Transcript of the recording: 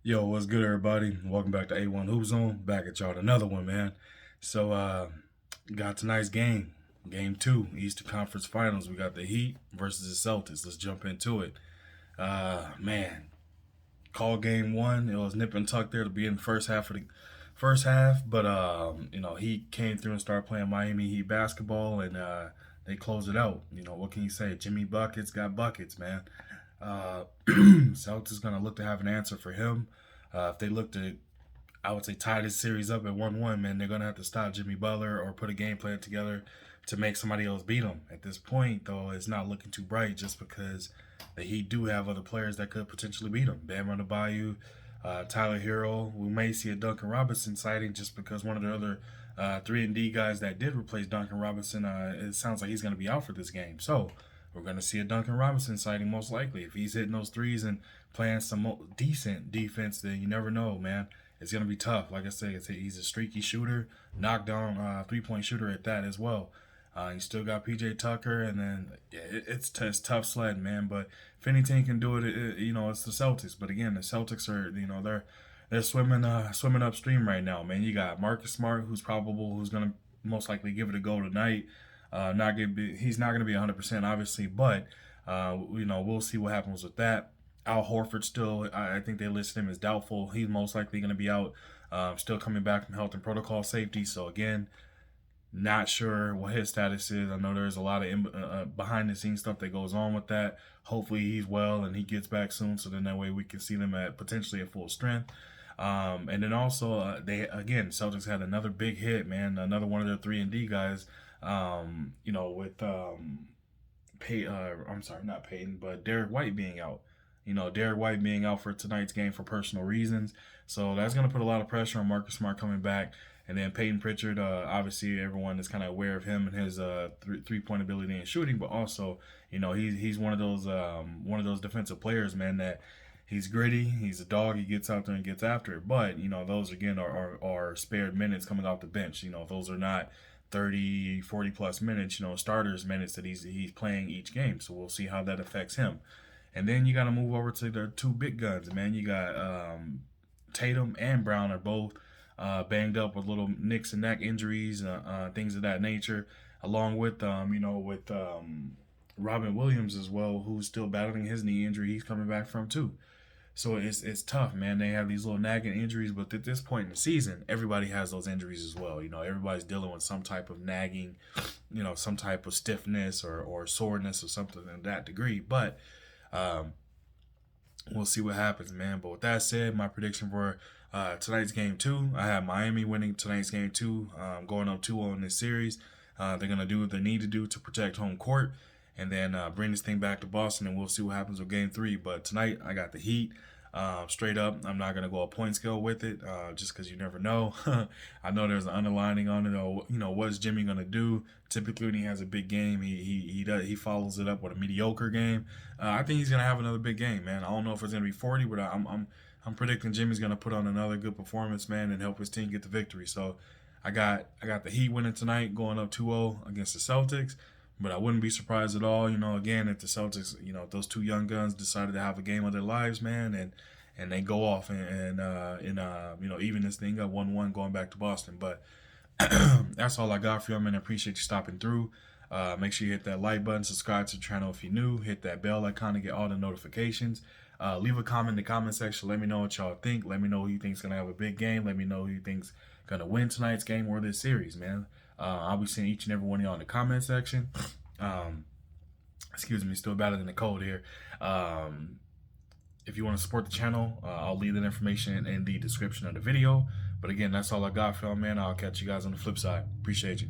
Yo, what's good, everybody? Welcome back to A1 Hoop Zone. Back at y'all with another one, man. So, got tonight's game, Game 2, Eastern Conference Finals. We got the Heat versus the Celtics. Let's jump into it. Man, call Game 1. It was nip and tuck there to be in the first half, but Heat came through and started playing Miami Heat basketball, and they closed it out. What can you say? Jimmy Buckets got buckets, man. Celtics gonna look to have an answer for him. If they look to, I would say, tie this series up at 1-1, man, they're gonna have to stop Jimmy Butler or put a game plan together to make somebody else beat them. At this point, though, it's not looking too bright just because the Heat do have other players that could potentially beat them. Bam Adebayo, Tyler Hero. We may see a Duncan Robinson sighting just because one of the other 3-and-D guys that did replace Duncan Robinson, it sounds like he's going to be out for this game. So we're going to see a Duncan Robinson sighting most likely. If he's hitting those threes and playing some decent defense, then you never know, man. It's going to be tough. Like I said, he's a streaky shooter, knockdown three-point shooter at that as well. You still got PJ Tucker, and then it's tough sledding, man. But if any team can do it, it's the Celtics. But again, the Celtics are, they're swimming upstream right now, man. You got Marcus Smart, who's gonna most likely give it a go tonight. He's not gonna be 100% obviously, but we'll see what happens with that. Al Horford still, I think they listed him as doubtful. He's most likely gonna be out, still coming back from health and protocol safety. So again, not sure what his status is. I know there's a lot of behind the scenes stuff that goes on with that. Hopefully he's well and he gets back soon, so then that way we can see them at potentially at full strength. And then also Celtics had another big hit, man. Another one of their 3-and-D guys. With I'm sorry, not Peyton, but Derek White being out. Derek White being out for tonight's game for personal reasons. So that's going to put a lot of pressure on Marcus Smart coming back. And then Peyton Pritchard, obviously everyone is kind of aware of him and his three-point ability and shooting, but also, he's one of those defensive players, man, that he's gritty, he's a dog, he gets out there and gets after it. But, those again are spared minutes coming off the bench. Those are not 30, 40 plus minutes, starters minutes that he's playing each game. So we'll see how that affects him. And then you got to move over to their two big guns, man. You got Tatum and Brown are both banged up with little nicks and neck injuries, things of that nature, along with Robin Williams as well, who's still battling his knee injury. He's coming back from too. So it's tough, man. They have these little nagging injuries, but at this point in the season, everybody has those injuries as well. Everybody's dealing with some type of nagging, some type of stiffness or soreness or something in that degree. But we'll see what happens, man. But with that said, my prediction for tonight's game 2, I have Miami winning tonight's game 2, going up 2-0 in this series. They're going to do what they need to do to protect home court and then bring this thing back to Boston, and we'll see what happens with game 3. But tonight, I got the Heat. Straight up, I'm not going to go a point scale with it just because you never know. I know there's an underlining on it. What's Jimmy going to do? Typically, when he has a big game, he follows it up with a mediocre game. I think he's going to have another big game, man. I don't know if it's going to be 40, but I'm predicting Jimmy's going to put on another good performance, man, and help his team get the victory. So I got the Heat winning tonight, going up 2-0 against the Celtics. But I wouldn't be surprised at all, again, if the Celtics, those two young guns decided to have a game of their lives, man, and they go off and even this thing up 1-1 going back to Boston. But that's all I got for you, man. I appreciate you stopping through. Make sure you hit that like button, subscribe to the channel if you're new, hit that bell icon to get all the notifications. Leave a comment in the comment section. Let me know what y'all think. Let me know who you think's gonna have a big game. Let me know who you think's gonna win tonight's game or this series, man. I'll be seeing each and every one of y'all in the comment section. Excuse me, still better than the cold here. If you want to support the channel, I'll leave that information in the description of the video. But again, that's all I got for y'all, man. I'll catch you guys on the flip side. Appreciate you.